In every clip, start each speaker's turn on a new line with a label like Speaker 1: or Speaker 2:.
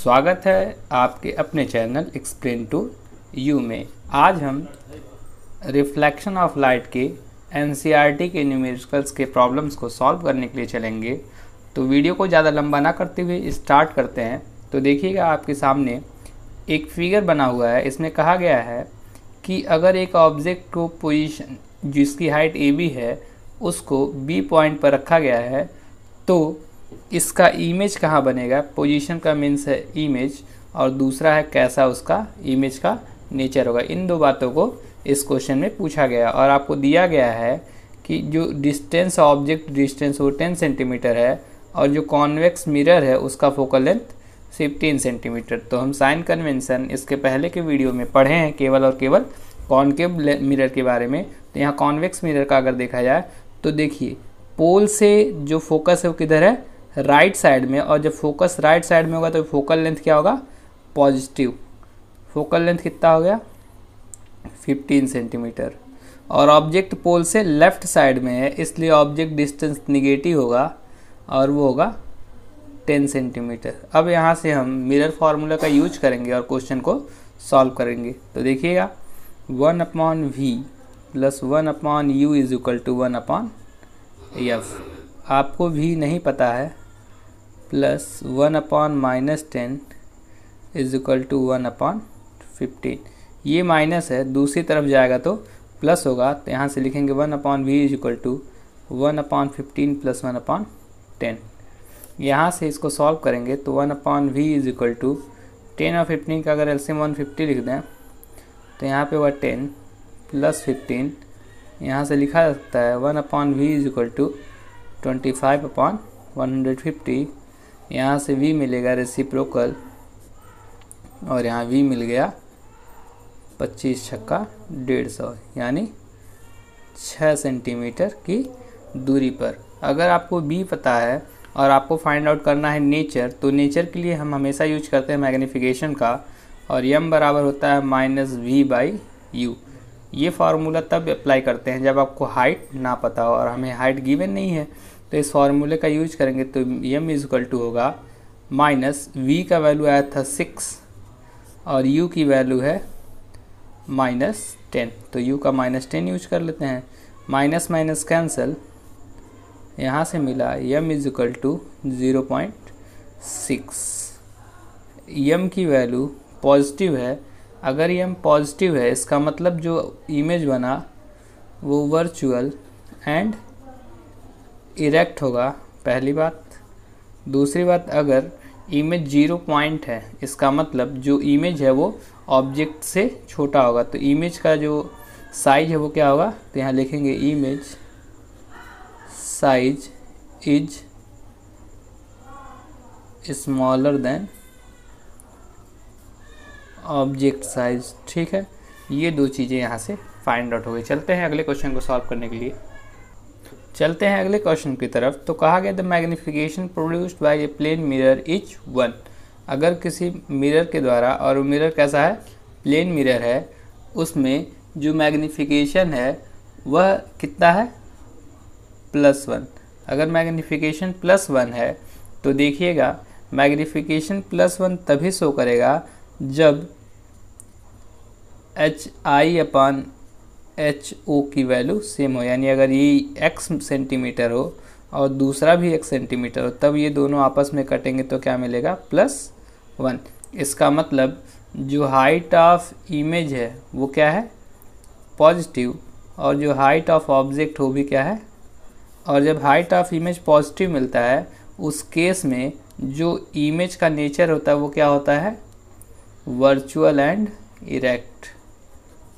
Speaker 1: स्वागत है आपके अपने चैनल एक्सप्लेन टू यू में। आज हम रिफ्लेक्शन ऑफ लाइट के एनसीईआरटी के न्यूमेरिकल्स के प्रॉब्लम्स को सॉल्व करने के लिए चलेंगे। तो वीडियो को ज़्यादा लंबा ना करते हुए स्टार्ट करते हैं। तो देखिएगा आपके सामने एक फिगर बना हुआ है। इसमें कहा गया है कि अगर एक ऑब्जेक्ट को पोजीशन जिसकी हाइट ए बी है उसको बी पॉइंट पर रखा गया है तो इसका इमेज कहाँ बनेगा। पोजीशन का मीन्स है इमेज और दूसरा है कैसा उसका इमेज का नेचर होगा। इन दो बातों को इस क्वेश्चन में पूछा गया और आपको दिया गया है कि जो डिस्टेंस ऑब्जेक्ट डिस्टेंस वो 10 सेंटीमीटर है और जो कॉन्वेक्स मिरर है उसका फोकल लेंथ 15 सेंटीमीटर। तो हम साइन कन्वेंशन इसके पहले के वीडियो में पढ़े हैं केवल और केवल कॉन्केव मिरर के बारे में। तो यहाँ कॉन्वेक्स मिरर का अगर देखा जाए तो देखिए पोल से जो फोकस है वो किधर है, राइट साइड में, और जब फोकस राइट साइड में होगा तो फोकल लेंथ क्या होगा, पॉजिटिव। फोकल लेंथ कितना हो गया, 15 सेंटीमीटर। और ऑब्जेक्ट पोल से लेफ्ट साइड में है इसलिए ऑब्जेक्ट डिस्टेंस निगेटिव होगा और वो होगा 10 सेंटीमीटर। अब यहाँ से हम मिरर फार्मूला का यूज करेंगे और क्वेश्चन को सॉल्व करेंगे। तो देखिएगा 1/v plus 1/u is equal to 1/f। आपको v नहीं पता है, प्लस 1/-10 इज इक्वल टू 1/15। ये माइनस है, दूसरी तरफ जाएगा तो प्लस होगा। तो यहाँ से लिखेंगे 1/v is equal to 1/15 plus 1/10। यहाँ से इसको सॉल्व करेंगे तो 1/v इज इक्वल टू 10 और 15 का अगर एलसीएम 150 लिख दें तो यहाँ पे हुआ 10 प्लस 15। यहाँ से लिखा जा सकता है 1/v इज इक्वल टू 25/150। यहाँ से v मिलेगा रेसिप्रोकल और यहाँ v मिल गया 25 छक्का 150 यानी 6 सेंटीमीटर की दूरी पर। अगर आपको b पता है और आपको फाइंड आउट करना है नेचर, तो नेचर के लिए हम हमेशा यूज करते हैं मैग्नीफिकेशन का, और m बराबर होता है -v/u। ये फार्मूला तब अप्लाई करते हैं जब आपको हाइट ना पता हो और हमें हाइट गिवन नहीं है। तो इस फार्मूले का यूज करेंगे तो m इज इक्वल टू होगा -v का वैल्यू आया था 6 और u की वैल्यू है -10। तो u का -10 यूज कर लेते हैं। माइनस माइनस कैंसिल, यहाँ से मिला m is equal to 0.6। m की वैल्यू पॉजिटिव है। अगर m पॉजिटिव है इसका मतलब जो इमेज बना वो वर्चुअल एंड इरेक्ट होगा, पहली बात। दूसरी बात, अगर इमेज 0 पॉइंट है इसका मतलब जो इमेज है वो ऑब्जेक्ट से छोटा होगा। तो इमेज का जो साइज है वो क्या होगा, तो यहाँ लिखेंगे image size is smaller than object size. ठीक है, ये दो चीज़ें यहाँ से फाइंड आउट हो गई। चलते हैं अगले क्वेश्चन को सॉल्व करने के लिए। चलते हैं अगले क्वेश्चन की तरफ। तो कहा गया the magnification produced by a plane mirror is 1। अगर किसी मिरर के द्वारा, और वो मिरर कैसा है, प्लेन मिरर है, उसमें जो मैग्नीफिकेशन है वह कितना है, +1। अगर मैग्नीफिकेशन +1 है तो देखिएगा मैग्नीफिकेशन +1 तभी शो करेगा जब HI/HO की वैल्यू सेम हो। यानी अगर ये x सेंटीमीटर हो और दूसरा भी x सेंटीमीटर हो तब ये दोनों आपस में कटेंगे तो क्या मिलेगा, +1। इसका मतलब जो हाइट ऑफ इमेज है वो क्या है, पॉजिटिव, और जो हाइट ऑफ ऑब्जेक्ट हो भी क्या है। और जब हाइट ऑफ इमेज पॉजिटिव मिलता है उस केस में जो इमेज का नेचर होता है वो क्या होता है, virtual and erect.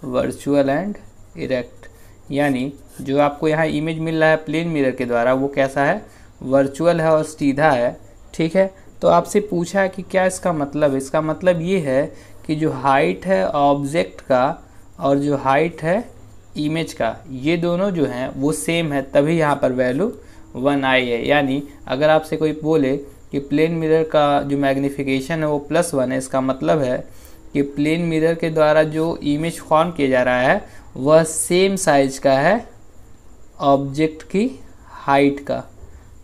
Speaker 1: Virtual and erect यानी जो आपको यहाँ इमेज मिल रहा है प्लेन मिरर के द्वारा वो कैसा है, वर्चुअल है और सीधा है। ठीक है, तो आपसे पूछा है कि क्या इसका मतलब है। इसका मतलब ये है कि जो हाइट है ऑब्जेक्ट का और जो हाइट है इमेज का, ये दोनों जो हैं वो सेम है, तभी यहाँ पर वैल्यू 1 आई है। यानी अगर आपसे कोई बोले कि प्लेन मिरर का जो मैग्नीफिकेशन है वो +1 है, इसका मतलब है कि प्लेन मिरर के द्वारा जो इमेज फॉर्म किया जा रहा है वह सेम साइज का है ऑब्जेक्ट की हाइट का।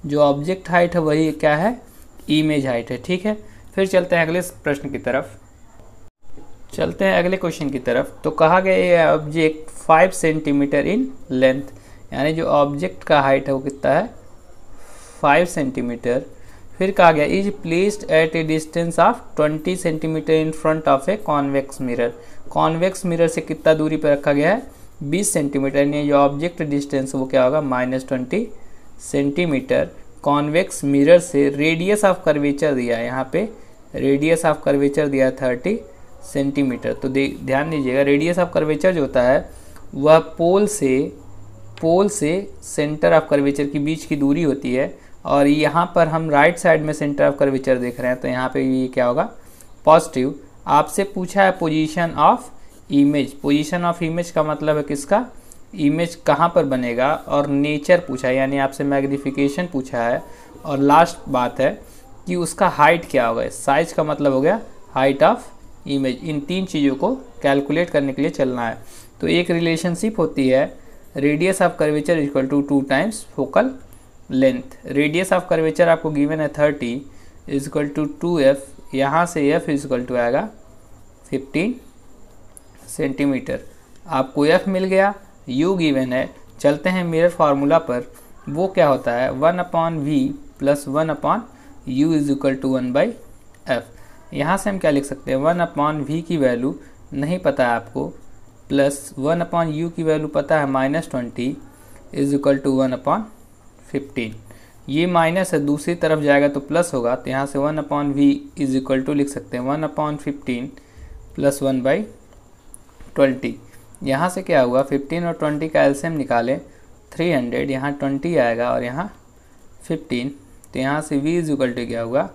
Speaker 1: जो ऑब्जेक्ट हाइट है वही क्या है, इमेज हाइट है। ठीक है, फिर चलते हैं अगले प्रश्न की तरफ। चलते हैं अगले क्वेश्चन की तरफ। तो कहा गया ये ऑब्जेक्ट 5 सेंटीमीटर इन लेंथ, यानी जो ऑब्जेक्ट का हाइट है वो कितना है 5 सेंटीमीटर। फिर कहा गया is placed at A distance of 20 centimetre in front of a convex mirror. Convex mirror से कितना दूरी पर रखा गया है 20 सेंटीमीटर, यानी जो ऑब्जेक्ट डिस्टेंस वो क्या होगा -20 सेंटीमीटर। कॉन्वेक्स मिरर से रेडियस ऑफ कर्वेचर दिया है, यहाँ पे रेडियस ऑफ कर्वेचर दिया है 30 सेंटीमीटर। तो ध्यान दीजिएगा रेडियस ऑफ कर्वेचर जो होता है वह पोल से सेंटर ऑफ कर्वेचर के बीच की दूरी होती है, और यहाँ पर हम राइट साइड में सेंटर ऑफ कर्वेचर देख रहे हैं, तो यहाँ पे ये क्या होगा पॉजिटिव। आपसे पूछा है position of image. Position of image का मतलब है किसका, इमेज कहाँ पर बनेगा, और नेचर पूछा है यानी आपसे मैग्निफिकेशन पूछा है, और लास्ट बात है कि उसका हाइट क्या होगा। साइज का मतलब हो गया हाइट ऑफ इमेज। इन 3 चीज़ों को कैलकुलेट करने के लिए चलना है। तो एक रिलेशनशिप होती है radius of curvature equal to 2 times focal length. Radius of curvature आपको गिवन है 30 इक्वल टू 2f, यहाँ से f इक्वल टू आएगा 15 सेंटीमीटर। आपको f मिल गया, u गिवन है। चलते हैं मिरर फार्मूला पर, वो क्या होता है 1/v plus 1/u is equal to 1/f। यहाँ से हम क्या लिख सकते हैं 1/v की वैल्यू नहीं पता है आपको, प्लस 1/u की वैल्यू पता है -20 इज इक्वल टू 1/15। ये माइनस है, दूसरी तरफ जाएगा तो प्लस होगा, तो यहाँ से 1/v इज इक्वल टू लिख सकते हैं 1/15 प्लस 1/20। यहाँ से क्या हुआ 15 और 20 का एलसीएम निकालें 300, यहाँ 20 आएगा और यहाँ 15, तो यहाँ से v इज इक्वल टू क्या हुआ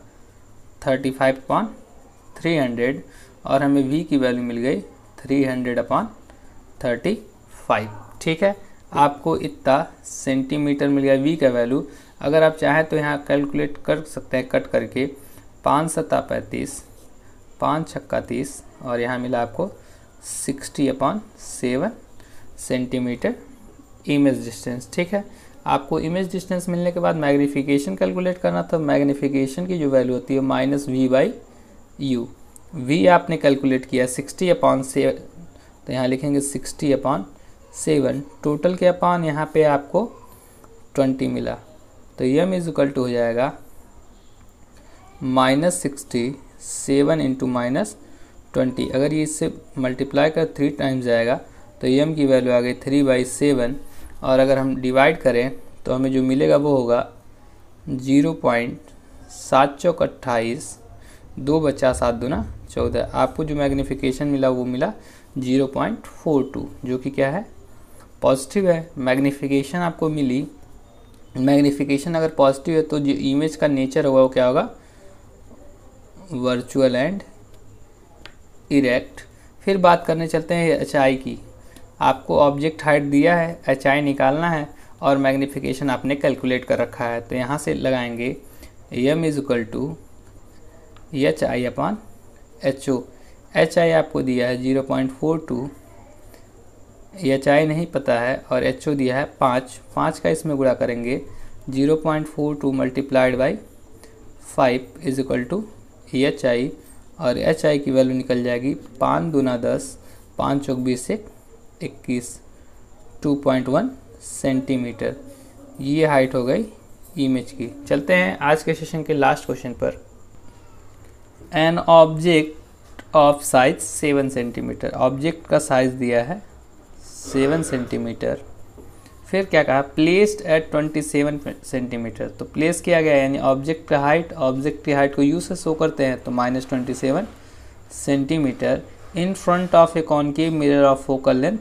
Speaker 1: 35/300, और हमें v की वैल्यू मिल गई 300/35। ठीक है, आपको इतना सेंटीमीटर मिल गया v का वैल्यू। अगर आप चाहें तो यहाँ कैलकुलेट कर सकते हैं कट करके, 5 × 7 = 35, 5 × 6 = 30, और यहाँ मिला आपको 60/7 सेंटीमीटर इमेज डिस्टेंस। ठीक है, आपको इमेज डिस्टेंस मिलने के बाद मैग्नीफिकेशन कैलकुलेट करना, तो मैग्नीफिकेशन की जो वैल्यू होती है -v/u। v आपने कैलकुलेट किया 60/7, तो यहाँ लिखेंगे 60/7, टोटल के अपान यहाँ पे आपको 20 मिला, तो m इज इक्वल टू हो जाएगा -67 × -20। अगर ये इससे मल्टीप्लाई कर 3 टाइम्स जाएगा तो m की वैल्यू आ गई 3/7, और अगर हम डिवाइड करें तो हमें जो मिलेगा वो होगा 0.728, 2 बचा 7 दूना 14। आपको जो मैग्नीफिकेशन मिला वो मिला 0.42, जो कि क्या है पॉजिटिव है। मैग्नीफिकेशन आपको मिली, मैग्नीफिकेशन अगर पॉजिटिव है तो जो इमेज का नेचर होगा वो क्या होगा वर्चुअल एंड इरेक्ट। फिर बात करने चलते हैं एचआई की। आपको ऑब्जेक्ट हाइट दिया है, एचआई निकालना है, और मैग्नीफिकेशन आपने कैलकुलेट कर रखा है, तो यहाँ से लगाएंगे m is equal to HI/HO। HI आपको दिया है 0.42, HI नहीं पता है, और HO दिया है 5 का इसमें गुणा करेंगे 0.42 multiplied by 5 is equal to HI, और HI की वैल्यू निकल जाएगी 5 दूना 10, 5 चौक 20 से 21, 2.1 सेंटीमीटर। ये हाइट हो गई इमेज की। चलते हैं आज के सेशन के लास्ट क्वेश्चन पर। An object of size 7 centimetre. Object का साइज दिया है 7 सेंटीमीटर। फिर क्या कहा प्लेस्ड एट 27 सेंटीमीटर। तो प्लेस किया गया यानी ऑब्जेक्ट का हाइट, ऑब्जेक्ट की हाइट को यू से शो करते हैं, तो -27 centimetre in front of A concave mirror of focal length.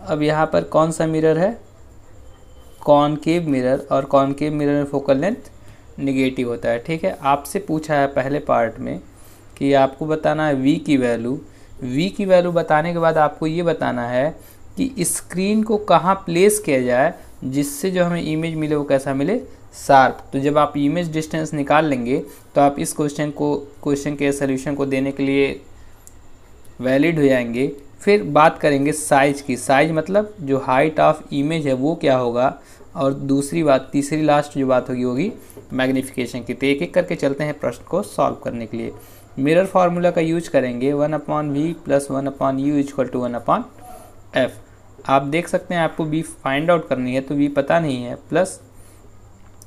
Speaker 1: अब यहाँ पर कौन सा मिरर है कॉनकेव मिरर, और कॉनकेव मिरर में फोकल लेंथ निगेटिव होता है। ठीक है, आपसे पूछा है पहले पार्ट में कि आपको बताना है v की वैल्यू। v की वैल्यू बताने के बाद आपको ये बताना है कि स्क्रीन को कहाँ प्लेस किया जाए जिससे जो हमें इमेज मिले वो कैसा मिले शार्प। तो जब आप इमेज डिस्टेंस निकाल लेंगे तो आप इस क्वेश्चन के सोल्यूशन को देने के लिए वैलिड हो जाएंगे। फिर बात करेंगे साइज की। साइज मतलब जो हाइट ऑफ इमेज है वो क्या होगा, और दूसरी बात तीसरी लास्ट जो बात होगी मैग्नीफिकेशन की। तो एक एक करके चलते हैं प्रश्न को सॉल्व करने के लिए। मिरर फार्मूला का यूज करेंगे 1/v plus 1/u equal to 1/f। आप देख सकते हैं आपको v फाइंड आउट करनी है तो v पता नहीं है, प्लस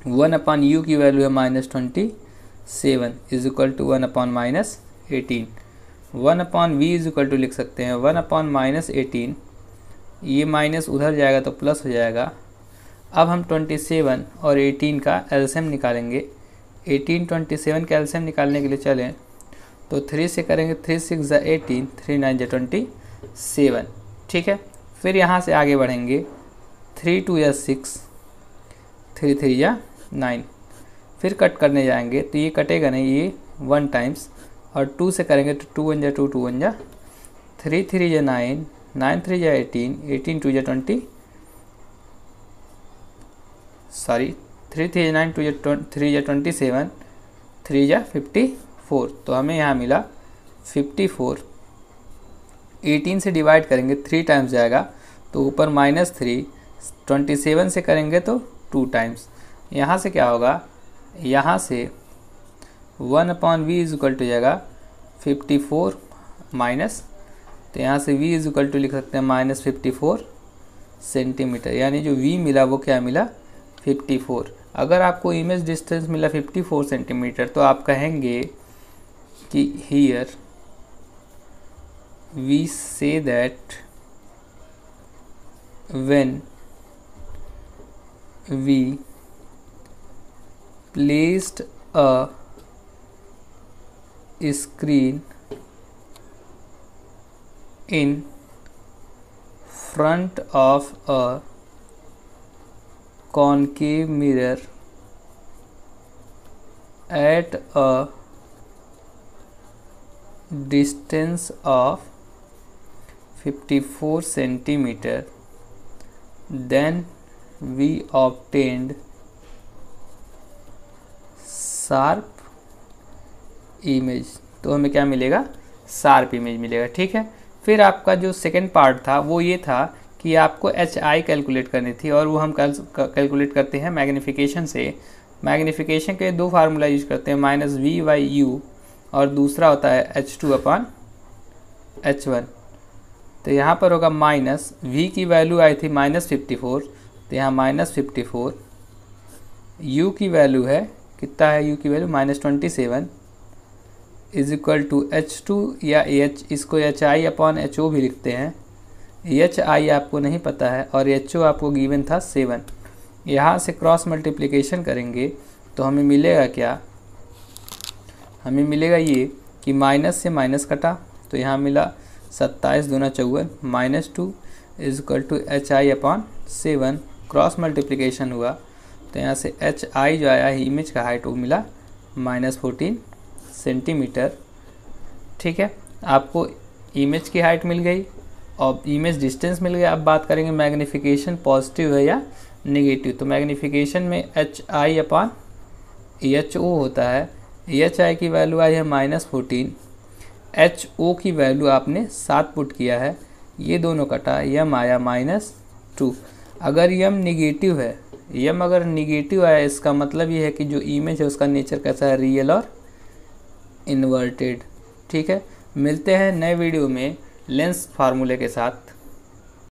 Speaker 1: 1/u की वैल्यू है -27 is equal to 1/-18। 1/v is equal to लिख सकते हैं 1/-18, ये माइनस उधर जाएगा तो प्लस हो जाएगा। अब हम 27 और 18 का एलसीएम निकालेंगे। 18 27 का एलसीएम निकालने के लिए चलें तो 3 से करेंगे, 3 6 = 18, 3 9 = 27। ठीक है, फिर यहाँ से आगे बढ़ेंगे, 3 2 = 6, 3 3 = 9। फिर कट करने जाएंगे तो ये कटेगा नहीं, ये 1 टाइम्स, और 2 से करेंगे तो 2 1 = 2, 2 1 = 3 3 = 9, 9 3 = 18, 18 2 = 20, सॉरी 3 3 = 9, 2 3 = 27, 3 = 54। तो हमें यहाँ मिला 54। 18 से डिवाइड करेंगे 3 टाइम्स जाएगा तो ऊपर -3, 27 से करेंगे तो 2 टाइम्स। यहाँ से क्या होगा, यहाँ से 1/v इज इक्वल टू जाएगा 54 माइनस, तो यहाँ से v इज इक्वल टू लिख सकते हैं -54 सेंटीमीटर, यानी जो v मिला वो क्या मिला 54। अगर आपको इमेज डिस्टेंस मिला 54 सेंटीमीटर तो आप कहेंगे कि here we say that when we placed a screen in front of a concave mirror at a distance of 54 centimeter, then we obtained sharp image. तो हमें क्या मिलेगा, शार्प इमेज मिलेगा। ठीक है, फिर आपका जो सेकंड पार्ट था वो ये था कि आपको HI कैलकुलेट करनी थी, और वो हम कैलकुलेट करते हैं मैग्नीफिकेशन से। मैग्नीफिकेशन के दो फार्मूला यूज करते हैं, -v/u और दूसरा होता है h2/h1। तो यहाँ पर होगा माइनस, v की वैल्यू आई थी -54, तो यहाँ -54, u की वैल्यू है कितना है, u की value -27 is equal to h2 या h, इसको HI/HO भी लिखते हैं। HI आपको नहीं पता है और HO आपको गिवन था 7। यहाँ से क्रॉस मल्टीप्लिकेशन करेंगे तो हमें मिलेगा क्या, हमें मिलेगा ये कि माइनस से माइनस कटा तो यहाँ मिला 27 दूना 54, -2 is equal to HI/7। Cross multiplication हुआ तो यहाँ से HI जो आया इमेज का हाइट वो मिला -14 सेंटीमीटर। ठीक है, आपको इमेज की हाइट मिल गई और इमेज डिस्टेंस मिल गया। अब बात करेंगे मैग्नीफिकेशन पॉजिटिव है या नेगेटिव। तो मैग्नीफिकेशन में HI/HO होता है। HI की वैल्यू आई है -14, HO की वैल्यू आपने 7 पुट किया है, ये दोनों कटा, यम आया -2। अगर यम निगेटिव है, यम अगर निगेटिव आया इसका मतलब ये है कि जो इमेज है उसका नेचर कैसा है, रियल और इन्वर्टेड। ठीक है, मिलते हैं नए वीडियो में लेंस फार्मूले के साथ।